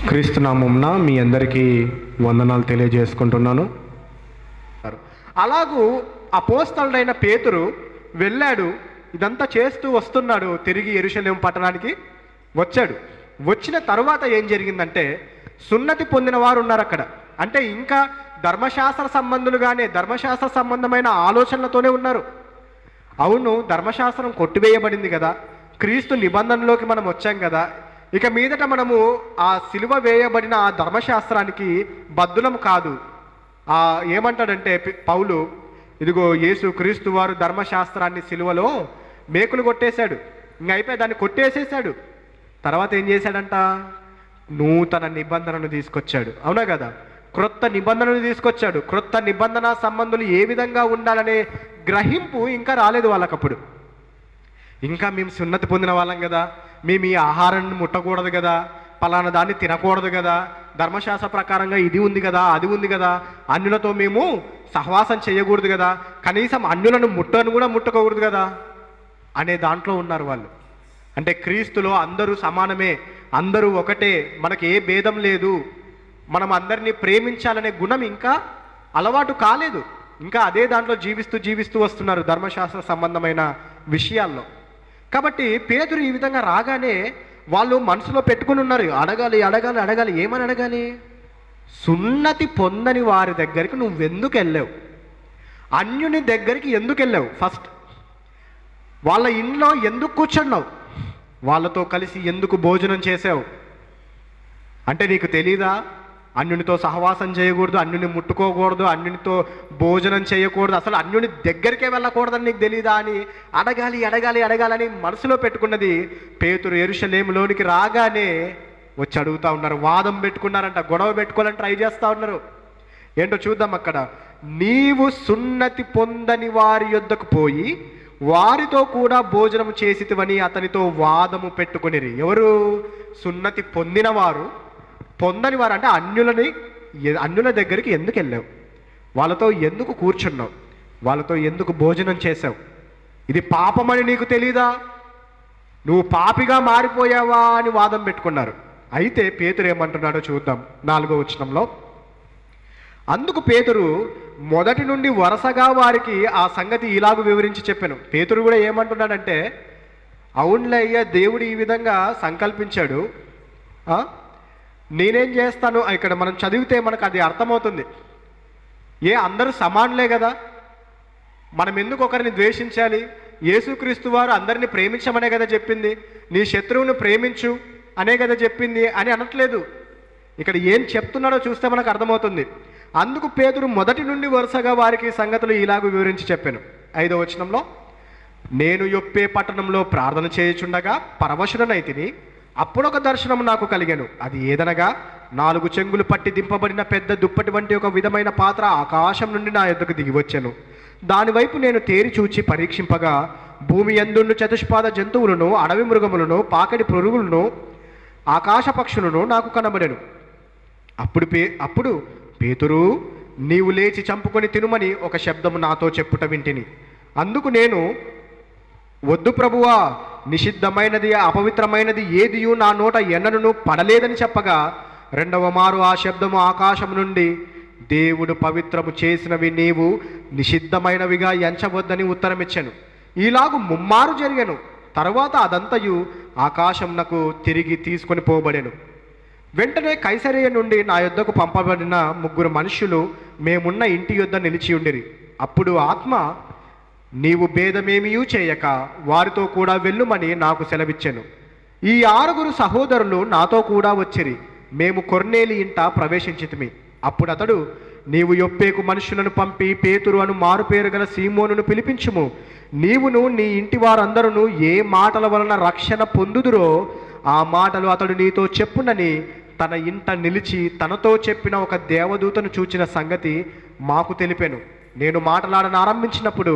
క్రీస్తునామంన మీ అందరికీ వందనాలు తెలియజేసుకుంటున్నాను. అలాగూ అపోస్తలుడైన పేతురు వెళ్ళాడు, ఇదంతా చేస్తూ వస్తున్నాడు. తిరిగి యెరూషలేము పట్టణానికి వచ్చాడు. వచ్చిన తరువాత ఏం జరిగిందంటే, సున్నతి పొందిన వారు ఉన్నారు అక్కడ. అంటే ఇంకా ధర్మశాస్త్ర సంబంధులుగానే, ధర్మశాస్త్ర సంబంధమైన ఆలోచనలతోనే ఉన్నారు. అవును, ధర్మశాస్త్రం కొట్టివేయబడింది కదా, క్రీస్తు నిబంధనలోకి మనం వచ్చాం కదా, ఇక మీదట మనము ఆ సిలువ వేయబడిన ఆ ధర్మశాస్త్రానికి బద్దులం కాదు. ఏమంటాడంటే పౌలు, ఇదిగో యేసు క్రీస్తు వారు ధర్మశాస్త్రాన్ని సిలువలో మేకులు కొట్టేశాడు, ఇంక అయిపోయి దాన్ని కొట్టేసేసాడు. తర్వాత ఏం చేశాడంట? నూతన నిబంధనను తీసుకొచ్చాడు. అవునా కదా? క్రొత్త నిబంధనను తీసుకొచ్చాడు. క్రొత్త నిబంధన సంబంధులు ఏ విధంగా ఉండాలనే గ్రహింపు ఇంకా రాలేదు వాళ్ళకప్పుడు. ఇంకా మేము సున్నతి పొందిన వాళ్ళం కదా, మేము ఈ ఆహారాన్ని ముట్టకూడదు కదా, పలానా దాన్ని తినకూడదు కదా, ధర్మశాస్త్ర ప్రకారంగా ఇది ఉంది కదా, అది ఉంది కదా, అన్యులతో మేము సహవాసం చేయకూడదు కదా, కనీసం అన్యులను ముట్టకూడదు కదా అనే దాంట్లో ఉన్నారు వాళ్ళు. అంటే క్రీస్తులో అందరూ సమానమే, అందరూ ఒకటే, మనకి ఏ భేదం లేదు, మనం అందరినీ ప్రేమించాలనే గుణం ఇంకా అలవాటు కాలేదు. ఇంకా అదే దాంట్లో జీవిస్తూ వస్తున్నారు ధర్మశాస్త్ర సంబంధమైన విషయాల్లో. కాబట్టి పేతురు ఈ విధంగా రాగానే వాళ్ళు మనసులో పెట్టుకుని ఉన్నారు, అడగాలి. ఏమని అడగాలి? సున్నతి పొందని వారి దగ్గరికి నువ్వెందుకు వెళ్ళావు? అన్యుని దగ్గరికి ఎందుకు వెళ్ళావు? ఫస్ట్ వాళ్ళ ఇంట్లో ఎందుకు కూర్చున్నావు? వాళ్ళతో కలిసి ఎందుకు భోజనం చేసావు? అంటే నీకు తెలీదా? అన్యునితో సహవాసం చేయకూడదు, అన్యుని ముట్టుకోకూడదు, అన్యునితో భోజనం చేయకూడదు, అసలు అన్యుని దగ్గరికే వెళ్ళకూడదని నీకు తెలీదా అని అడగాలని మనసులో పెట్టుకున్నది పేతురు యెరూషలేములోనికి రాగానే వచ్చి అడుగుతా ఉన్నారు. వాదం పెట్టుకున్నారంట, గొడవ పెట్టుకోవాలని ట్రై చేస్తూ ఉన్నారు. ఏంటో చూద్దాం అక్కడ. నీవు సున్నతి పొందని వారి యొద్దకు పోయి వారితో కూడా భోజనం చేసితివని అతనితో వాదము పెట్టుకునిరి. ఎవరు? సున్నతి పొందినవారు. పొందని వారు అంటే అన్యుల దగ్గరికి ఎందుకు వెళ్ళావు? వాళ్ళతో ఎందుకు కూర్చున్నావు? వాళ్ళతో ఎందుకు భోజనం చేసావు? ఇది పాపమని నీకు తెలీదా? నువ్వు పాపిగా మారిపోయావా అని వాదం పెట్టుకున్నారు. అయితే పేతురు ఏమంటున్నాడో చూద్దాం 4వ వచనంలో. అందుకు పేతురు మొదటి నుండి వరుసగా వారికి ఆ సంగతి ఇలాగ వివరించి చెప్పాను. పేతురు కూడా ఏమంటున్నాడంటే, అవునులే అయ్యా, దేవుడు ఈ విధంగా సంకల్పించాడు, నేనేం చేస్తాను. ఇక్కడ మనం చదివితే మనకు అది అర్థమవుతుంది. అందరూ సమానులే కదా, మనం ఎందుకు ఒకరిని ద్వేషించాలి? యేసుక్రీస్తు వారు అందరినీ ప్రేమించమనే కదా చెప్పింది, నీ శత్రువును ప్రేమించు అనే కదా చెప్పింది అని అనట్లేదు. ఇక్కడ ఏం చెప్తున్నాడో చూస్తే మనకు అర్థమవుతుంది. అందుకు పేతురు మొదటి నుండి వరుసగా వారికి సంగతులు ఇలాగ వివరించి చెప్పాను. 5వ వచనంలో, నేను యొప్పే పట్టణంలో ప్రార్థన చేయుచుండగా పరవశుడనైతిని. అప్పుడొక దర్శనం నాకు కలిగాను. అది ఏదనగా 4 చెంగులు పట్టి దింపబడిన పెద్ద దుప్పటి వంటి ఒక విధమైన పాత్ర ఆకాశం నుండి నా యొద్దకు దిగి వచ్చాను. దానివైపు నేను తేరి చూచి పరీక్షింపగా భూమి యందున్న చతుష్పాద జంతువులను, అడవి మృగములను, పాకడి పురుగులను, ఆకాశ పక్షులను నాకు కనబడెను. అప్పుడు పేతురు, నీవు లేచి చంపుకొని తినుమని ఒక శబ్దము నాతో చెప్పుట వింటిని. అందుకు నేను, వద్దు ప్రభువా, నిషిద్ధమైనది అపవిత్రమైనది ఏదియు నా నోట ఎన్నడూ పడలేదని చెప్పగా 2వ మారు ఆ శబ్దము ఆకాశం నుండి, దేవుడు పవిత్రము చేసినవి నీవు నిషిద్ధమైనవిగా ఎంచవద్దని ఉత్తరమిచ్చాను. ఇలాగు ముమ్మారు జరిగాను. తరువాత అదంతయు ఆకాశంనకు తిరిగి తీసుకొని పోబడెను. వెంటనే కైసరయ నుండి నా యొద్దకు పంపబడిన 3 మనుష్యులు మేమున్న ఇంటి యొద్ద నిలిచి ఉండిరి. అప్పుడు ఆత్మ, నీవు భేదమేమీ చేయక వారితో కూడా వెళ్ళుమని నాకు సెలవిచ్చాను. ఈ 6 సహోదరులు నాతో కూడా వచ్చిరి. మేము కొర్నేలి ఇంట ప్రవేశించితిమి. అప్పుడు అతడు, నీవు యొప్పేకు మనుషులను పంపి పేతురు అను మారు పేరు గల సీమోనును పిలిపించుము. నీవును నీ ఇంటి వారందరూ ఏ మాటల వలన రక్షణ పొందుదురో ఆ మాటలు అతడు నీతో చెప్పునని తన ఇంట నిలిచి తనతో చెప్పిన ఒక దేవదూతను చూచిన సంగతి మాకు తెలిపాను. నేను మాట్లాడని ఆరంభించినప్పుడు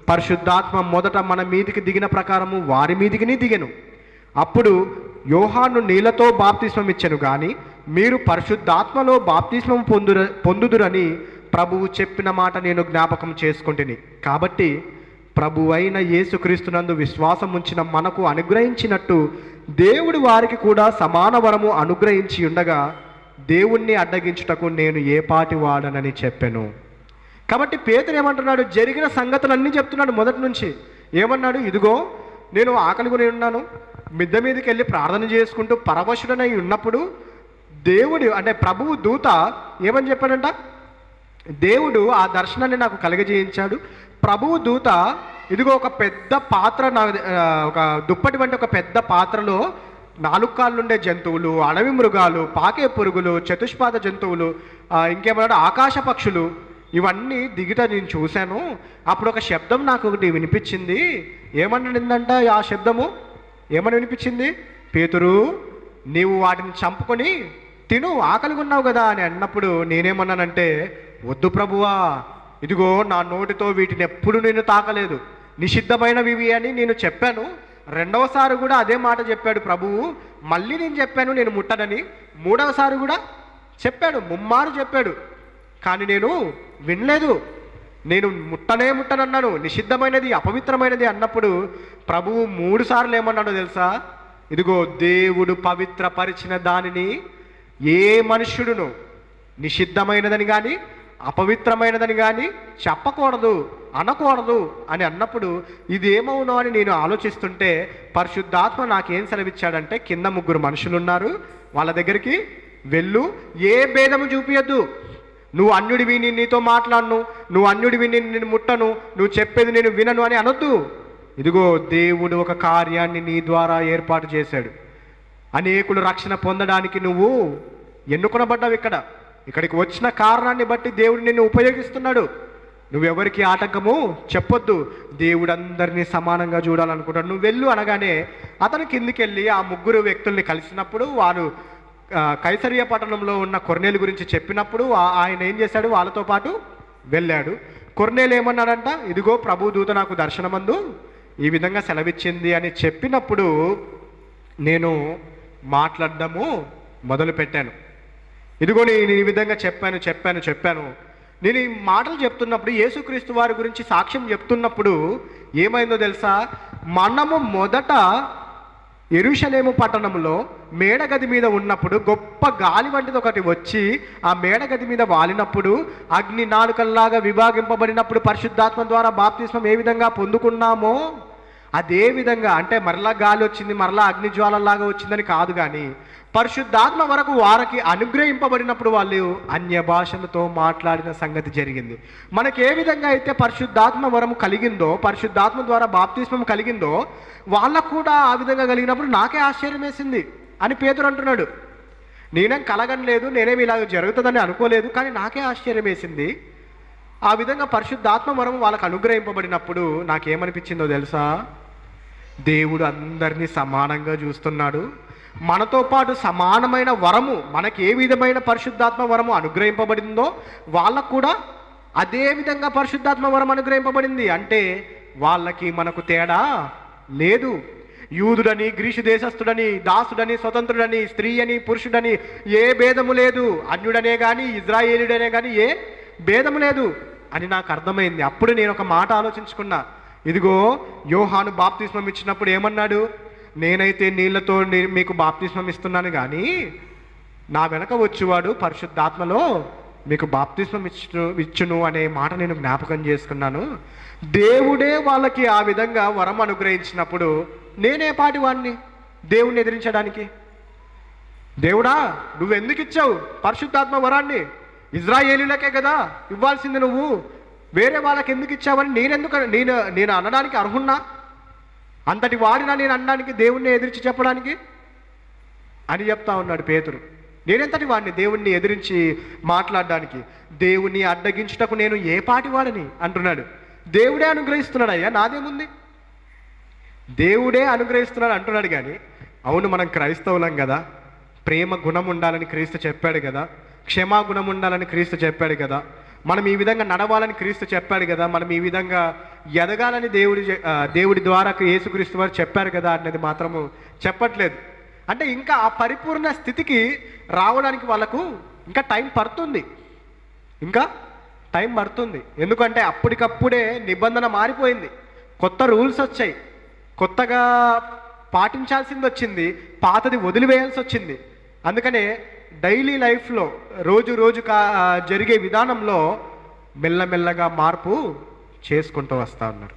పరిశుద్ధాత్మ మొదట మన మీదికి దిగిన ప్రకారము వారి మీదికి దిగెను. అప్పుడు యోహాను నీళ్లతో బాప్తిస్మం ఇచ్చెను గాని మీరు పరిశుద్ధాత్మలో బాప్తిస్మం పొందుదురని ప్రభువు చెప్పిన మాట నేను జ్ఞాపకం చేసుకుంటుని. కాబట్టి ప్రభు అయిన యేసుక్రీస్తునందు విశ్వాసం ఉంచిన మనకు అనుగ్రహించినట్టు దేవుడు వారికి కూడా సమాన వరము అనుగ్రహించి ఉండగా దేవుణ్ణి అడ్డగించుటకు నేను ఏ పాటి వాడనని చెప్పాను. కాబట్టి పేతురు ఏమంటున్నాడు? జరిగిన సంగతులన్నీ చెప్తున్నాడు మొదటి నుంచి. ఏమన్నాడు? ఇదిగో నేను ఆకలికొని ఉన్నాను, మిద్దె మీదకి వెళ్ళి ప్రార్థన చేసుకుంటూ పరవశుడనై ఉన్నప్పుడు దేవుడు అంటే ప్రభువు దూత ఏమని చెప్పాడంట? దేవుడు ఆ దర్శనాన్ని నాకు కలగజేయించాడు. ప్రభువు దూత ఇదిగో ఒక పెద్ద పాత్ర, ఒక దుప్పటి వంటి ఒక పెద్ద పాత్రలో 4 కాళ్ళుండే జంతువులు, అడవి మృగాలు, పాకే పురుగులు, చతుష్పాద జంతువులు, ఇంకేమన్నాడు ఆకాశ పక్షులు, ఇవన్నీ దిగిట నేను చూశాను. అప్పుడు ఒక శబ్దం నాకు ఒకటి వినిపించింది. ఏమన్నదంట ఆ శబ్దము? ఏమని వినిపించింది? పేతురు, నీవు వాటిని చంపుకొని తిను, ఆకలిగా ఉన్నావు కదా అని అన్నప్పుడు నేనేమన్నానంటే, వద్దు ప్రభువా, ఇదిగో నా నోటితో వీటిని ఎప్పుడు నేను తాకలేదు, నిషిద్ధమైనవి అని నేను చెప్పాను. రెండవసారి కూడా అదే మాట చెప్పాడు ప్రభువు. మళ్ళీ నేను చెప్పాను నేను ముట్టనని. మూడవసారి కూడా చెప్పాడు, ముమ్మారు చెప్పాడు. కానీ నేను వినలేదు. నేను ముట్టనన్నాను, నిషిద్ధమైనది, అపవిత్రమైనది అన్నప్పుడు ప్రభువు 3 సార్లు ఏమన్నాడో తెలుసా? ఇదిగో దేవుడు పవిత్రపరిచిన దానిని ఏ మనుష్యుడును నిషిద్ధమైనదని కానీ అపవిత్రమైనదని కానీ చెప్పకూడదు, అనకూడదు అని అన్నప్పుడు ఇది ఏమవునో అని నేను ఆలోచిస్తుంటే పరిశుద్ధాత్మ నాకేం సెలవిచ్చాడంటే, కింద 3 మనుషులు ఉన్నారు, వాళ్ళ దగ్గరికి వెళ్ళు, ఏ భేదము చూపియద్దు. నువ్వు అన్యుడివి, నేను నీతో మాట్లాడను, నువ్వు అన్యుడివి, నేను ముట్టను, నువ్వు చెప్పేది నేను వినను అని అనొద్దు. ఇదిగో దేవుడు ఒక కార్యాన్ని నీ ద్వారా ఏర్పాటు చేశాడు. అనేకులు రక్షణ పొందడానికి నువ్వు ఎన్నుకొనబడ్డావు. ఇక్కడికి వచ్చిన కారణాన్ని బట్టి దేవుడు నిన్ను ఉపయోగిస్తున్నాడు. నువ్వెవరికి ఆటంకము చెప్పొద్దు. దేవుడు అందరినీ సమానంగా చూడాలనుకుంటాడు. నువ్వు వెళ్ళు అనగానే అతను కిందికి వెళ్ళి ఆ 3 వ్యక్తుల్ని కలిసినప్పుడు వారు కైసరియా పట్టణంలో ఉన్న కొర్నేలు గురించి చెప్పినప్పుడు ఆయన ఏం చేశాడు? వాళ్ళతో పాటు వెళ్ళాడు. కొర్నేలు ఏమన్నాడంట? ఇదిగో ప్రభు దూత నాకు దర్శనమందు ఈ విధంగా సెలవిచ్చింది అని చెప్పినప్పుడు నేను మాట్లాడడము మొదలుపెట్టాను. ఇదిగో నేను ఈ విధంగా చెప్పాను. నేను ఈ మాటలు చెప్తున్నప్పుడు, యేసుక్రీస్తు వారి గురించి సాక్ష్యం చెప్తున్నప్పుడు ఏమైందో తెలుసా? మనము మొదట యెరూషలేము పట్టణంలో మేడగది మీద ఉన్నప్పుడు గొప్ప గాలి వంటిది ఒకటి వచ్చి ఆ మేడగది మీద వాలినప్పుడు అగ్ని నాలుకల్లాగా విభాగింపబడినప్పుడు పరిశుద్ధాత్మ ద్వారా బాప్తిస్మం ఏ విధంగా పొందుకున్నామో అదే విధంగా, అంటే మరలా గాలి వచ్చింది, మరలా అగ్ని జ్వాలలాగా వచ్చిందని కాదు, కానీ పరిశుద్ధాత్మ వరకు వారికి అనుగ్రహింపబడినప్పుడు వాళ్ళు అన్య భాషలతో మాట్లాడిన సంగతి జరిగింది. మనకి ఏ విధంగా అయితే పరిశుద్ధాత్మ వరము కలిగిందో, పరిశుద్ధాత్మ ద్వారా బాప్తిస్మం కలిగిందో వాళ్ళకు కూడా ఆ విధంగా కలిగినప్పుడు నాకే ఆశ్చర్యం వేసింది అని పేతురు అంటున్నాడు. నేనేం కలగనలేదు, నేనేమి ఇలాగ జరుగుతుందని అనుకోలేదు, కానీ నాకే ఆశ్చర్యం వేసింది. ఆ విధంగా పరిశుద్ధాత్మ వరం వాళ్ళకు అనుగ్రహింపబడినప్పుడు నాకేమనిపించిందో తెలుసా? దేవుడు అందరినీ సమానంగా చూస్తున్నాడు. మనతో పాటు సమానమైన వరము, మనకి ఏ విధమైన పరిశుద్ధాత్మ వరము అనుగ్రహింపబడిందో వాళ్ళకు కూడా అదే విధంగా పరిశుద్ధాత్మ వరం అనుగ్రహింపబడింది. అంటే వాళ్ళకి మనకు తేడా లేదు. యూదుడని, గ్రీసు దేశస్థుడని, దాసుడని, స్వతంత్రుడని, స్త్రీ అని, పురుషుడని ఏ భేదము లేదు. అన్యుడనే కానీ ఇజ్రాయేలుడనే కానీ ఏ భేదము లేదు అని నాకు అర్థమైంది. అప్పుడు నేను ఒక మాట ఆలోచించుకున్నా. ఇదిగో యోహాను బాప్తిస్మం ఇచ్చినప్పుడు ఏమన్నాడు? నేనైతే నీళ్లతో మీకు బాప్తిస్మం ఇస్తున్నాను, కానీ నా వెనక వచ్చేవాడు పరిశుద్ధాత్మలో మీకు బాప్తిస్మం ఇచ్చును అనే మాట నేను జ్ఞాపకం చేసుకున్నాను. దేవుడే వాళ్ళకి ఆ విధంగా వరం అనుగ్రహించినప్పుడు నేనే పాటి వాడిని దేవుణ్ణి ఎదిరించడానికి? దేవుడా, నువ్వెందుకు ఇచ్చావు పరిశుద్ధాత్మ వరాన్ని? ఇజ్రాయేలీలకే కదా ఇవ్వాల్సింది, నువ్వు వేరే వాళ్ళకి ఎందుకు ఇచ్చావని నేను అనడానికి అర్హున్నా? అంతటి వాడినా నేను అనడానికి, దేవుణ్ణి ఎదిరించి చెప్పడానికి అని చెప్తా ఉన్నాడు పేతురు. నేనెంతటి వాడిని దేవుణ్ణి ఎదిరించి మాట్లాడడానికి? దేవుణ్ణి అడ్డగించుటకు నేను ఏ పాటి వాడిని అంటున్నాడు. దేవుడే అనుగ్రహిస్తున్నాడు అయ్యా, నాదేముంది? దేవుడే అనుగ్రహిస్తున్నాడు అంటున్నాడు. కానీ అవును, మనం క్రైస్తవులం కదా, ప్రేమ గుణం ఉండాలని క్రీస్తు చెప్పాడు కదా, క్షమా గుణం ఉండాలని క్రీస్తు చెప్పాడు కదా, మనం ఈ విధంగా నడవాలని క్రీస్తు చెప్పాడు కదా, మనం ఈ విధంగా ఎదగాలని దేవుడి ద్వారా యేసుక్రీస్తు వారు చెప్పారు కదా అనేది మాత్రము చెప్పట్లేదు. అంటే ఇంకా ఆ పరిపూర్ణ స్థితికి రావడానికి వాళ్ళకు ఇంకా టైం పడుతుంది. ఎందుకంటే అప్పటికప్పుడే నిబంధన మారిపోయింది, కొత్త రూల్స్ వచ్చాయి, కొత్తగా పాటించాల్సింది వచ్చింది, పాతది వదిలివేయాల్సి వచ్చింది. అందుకనే డైలీ లైఫ్లో రోజు రోజు జరిగే విధానంలో మెల్లమెల్లగా మార్పు చేసుకుంటూ వస్తూ ఉన్నారు.